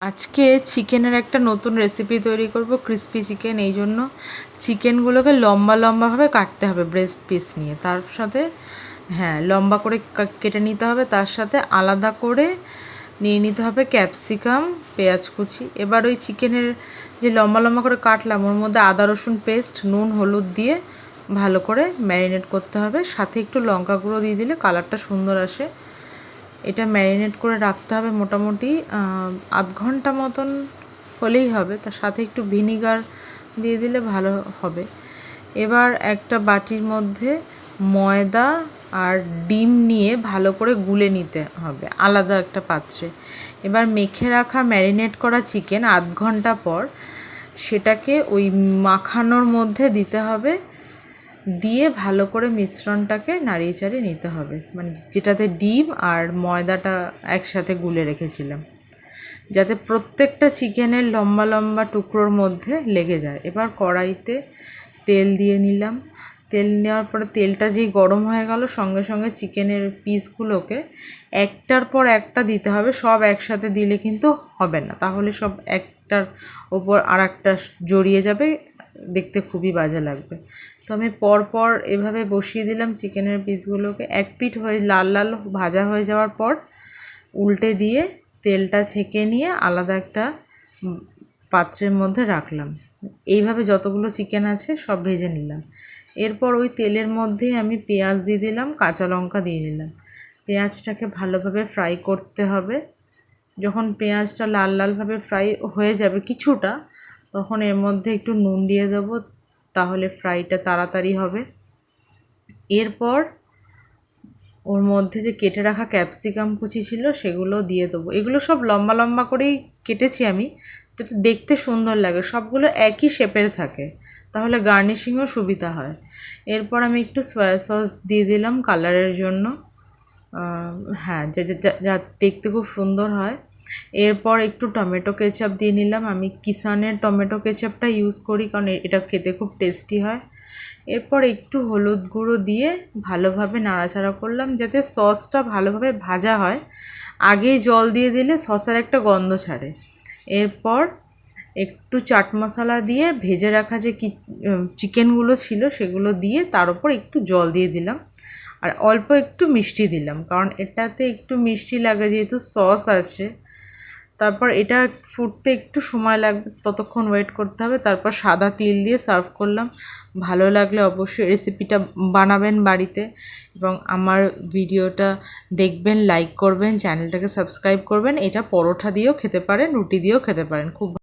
আজকে চিকেনের একটা নতুন রেসিপি তৈরি করব, ক্রিস্পি চিকেন। এই জন্য চিকেনগুলোকে লম্বা লম্বাভাবে কাটতে হবে ব্রেস্ট পিস নিয়ে। তার সাথে লম্বা করে কেটে নিতে হবে। তার সাথে আলাদা করে নিয়ে নিতে হবে ক্যাপসিকাম, পেঁয়াজ কুচি। এবার ওই চিকেনের যে লম্বা লম্বা করে কাটলাম ওর মধ্যে আদা রসুন পেস্ট, নুন হলুদ দিয়ে ভালো করে ম্যারিনেট করতে হবে। সাথে একটু লঙ্কা গুঁড়ো দিয়ে দিলে কালারটা সুন্দর আসে। এটা ম্যারিনেট করে রাখতে হবে মোটামুটি আধ ঘন্টা মতন হলেই হবে। তার সাথে একটু ভিনিগার দিয়ে দিলে ভালো হবে। এবার একটা বাটির মধ্যে ময়দা আর ডিম নিয়ে ভালো করে গুলে নিতে হবে আলাদা একটা পাত্রে। এবার মেখে রাখা ম্যারিনেট করা চিকেন আধ ঘন্টা পর সেটাকে ওই মাখানোর মধ্যে দিতে হবে, দিয়ে ভালো করে মিশ্রণটাকে নাড়িয়ে চাড়িয়ে নিতে হবে, মানে যেটাতে ডিম আর ময়দাটা একসাথে গুলে রেখেছিলাম, যাতে প্রত্যেকটা চিকেনের লম্বা লম্বা টুকরোর মধ্যে লেগে যায়। এবার কড়াইতে তেল দিয়ে নিলাম। তেল নেওয়ার পরে তেলটা যেই গরম হয়ে গেল, সঙ্গে সঙ্গে চিকেনের পিসগুলোকে একটার পর একটা দিতে হবে। সব একসাথে দিলে কিন্তু হবে না, তাহলে সব একটার ওপর আর একটা জড়িয়ে যাবে, দেখতে খুবই বাজে লাগবে। তো আমি পরপর এভাবে বসিয়ে দিলাম চিকেনের পিসগুলোকে। এক পিঠ হয়ে লাল লাল ভাজা হয়ে যাওয়ার পর উল্টে দিয়ে তেলটা ছেঁকে নিয়ে আলাদা একটা পাত্রের মধ্যে রাখলাম। এইভাবে যতগুলো চিকেন আছে সব ভেজে নিলাম। এরপর ওই তেলের মধ্যেই আমি পেঁয়াজ দিয়ে দিলাম, কাঁচা লঙ্কা দিয়ে নিলাম। পেঁয়াজটাকে ভালোভাবে ফ্রাই করতে হবে। যখন পেঁয়াজটা লাল লালভাবে ফ্রাই হয়ে যাবে কিছুটা, তখন এর মধ্যে একটু নুন দিয়ে দেবো, তাহলে ফ্রাইটা তাড়াতাড়ি হবে। এরপর ওর মধ্যে যে কেটে রাখা ক্যাপসিকাম কুচি ছিল সেগুলো দিয়ে দেবো। এগুলো সব লম্বা লম্বা করেই কেটেছি আমি, যাতে দেখতে সুন্দর লাগে। সবগুলো একই শেপের থাকে, তাহলে গার্নিশিংও সুবিধা হয়। এরপর আমি একটু সয়া সস দিয়ে দিলাম কালারের জন্য, যা দেখতে খুব সুন্দর হয়। এরপর একটু টমেটো কেচাপ দিয়ে নিলাম। আমি কিষানের টমেটো কেচাপটা ইউজ করি, কারণ এটা খেতে খুব টেস্টি হয়। এরপর একটু হলুদ গুঁড়ো দিয়ে ভালোভাবে নাড়াচাড়া করলাম, যাতে সসটা ভালোভাবে ভাজা হয়। আগেই জল দিয়ে দিলে সসের একটা গন্ধ ছাড়ে। এরপর একটু চাট মশলা দিয়ে ভেজে রাখা যে চিকেনগুলো ছিল সেগুলো দিয়ে তার উপর একটু জল দিয়ে দিলাম, আর অল্প একটু মিষ্টি দিলাম, কারণ এটাতে একটু মিষ্টি লাগে যেহেতু সস আছে। তারপর এটা ফুটতে একটু সময় লাগবে, ততক্ষণ ওয়েট করতে হবে। তারপর সাদা তিল দিয়ে সার্ভ করলাম। ভালো লাগলে অবশ্যই রেসিপিটা বানাবেন বাড়িতে, এবং আমার ভিডিওটা দেখবেন, লাইক করবেন, চ্যানেলটাকে সাবস্ক্রাইব করবেন। এটা পরোটা দিয়েও খেতে পারেন, রুটি দিয়েও খেতে পারেন। খুব